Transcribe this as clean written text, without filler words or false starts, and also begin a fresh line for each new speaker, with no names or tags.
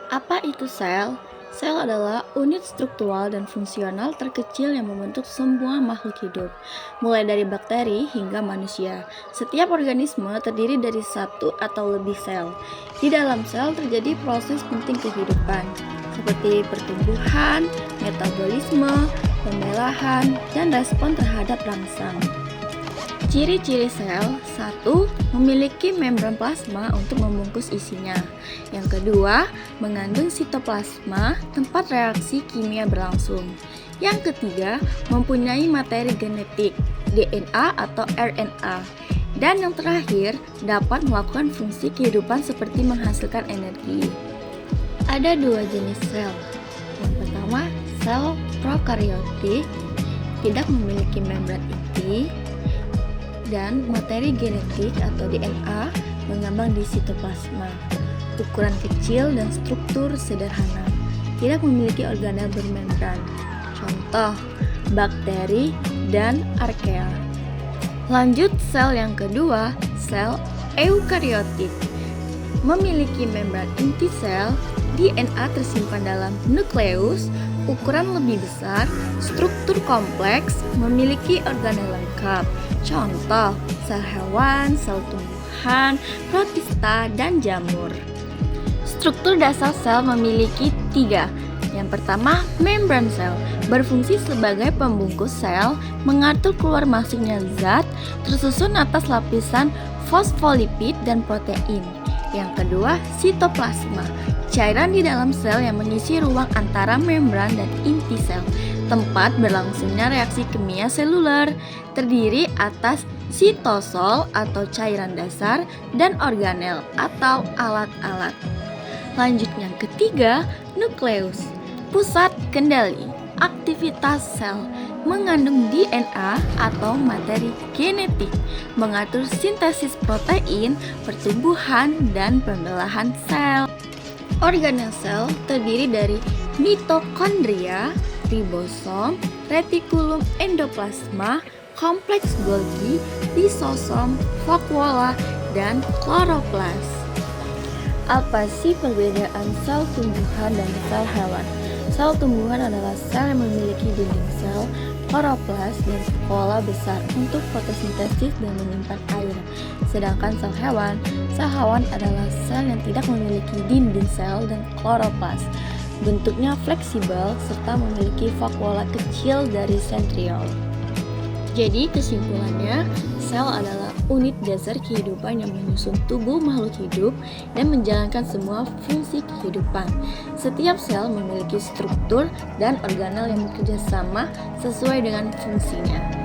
Apa itu sel? Sel adalah unit struktural dan fungsional terkecil yang membentuk semua makhluk hidup, mulai dari bakteri hingga manusia. Setiap organisme terdiri dari satu atau lebih sel. Di dalam sel terjadi proses penting kehidupan, seperti pertumbuhan, metabolisme, pembelahan, dan respon terhadap rangsang. Ciri-ciri sel: 1. Memiliki membran plasma untuk membungkus isinya. Yang kedua, mengandung sitoplasma, tempat reaksi kimia berlangsung. Yang ketiga, mempunyai materi genetik, DNA atau RNA. Dan yang terakhir, dapat melakukan fungsi kehidupan seperti menghasilkan energi. Ada dua jenis sel. Yang pertama, sel prokaryotik, tidak memiliki membran inti, dan materi genetik atau DNA mengambang di sitoplasma. Ukuran kecil dan struktur sederhana, tidak memiliki organel bermembran. Contoh, bakteri dan archaea. Lanjut, sel yang kedua, sel eukariotik. Memiliki membran inti sel, DNA tersimpan dalam nukleus, ukuran lebih besar, struktur kompleks, memiliki organel lengkap. Contoh, sel hewan, sel tumbuhan, protista, dan jamur. Struktur dasar sel memiliki 3. Yang pertama, membran sel berfungsi sebagai pembungkus sel, mengatur keluar masuknya zat, tersusun atas lapisan fosfolipid dan protein. Yang kedua, sitoplasma, cairan di dalam sel yang mengisi ruang antara membran dan inti sel, tempat berlangsungnya reaksi kimia seluler, terdiri atas sitosol atau cairan dasar dan organel atau alat-alat. Lanjut yang ketiga, nukleus, pusat kendali aktivitas sel, mengandung DNA atau materi genetik, mengatur sintesis protein, pertumbuhan, dan pembelahan sel. Organel sel terdiri dari mitokondria, ribosom, retikulum endoplasma, kompleks Golgi, lisosom, vakuola, dan kloroplas. Apa sih perbedaan sel tumbuhan dan sel hewan? Sel tumbuhan adalah sel yang memiliki dinding sel, kloroplas, dan vakuola besar untuk fotosintesis dan menyimpan air. Sedangkan sel hewan adalah sel yang tidak memiliki dinding sel dan kloroplas. Bentuknya fleksibel serta memiliki vakuola kecil dari sentriol. Jadi kesimpulannya, sel adalah unit dasar kehidupan yang menyusun tubuh makhluk hidup dan menjalankan semua fungsi kehidupan. Setiap sel memiliki struktur dan organel yang bekerja sama sesuai dengan fungsinya.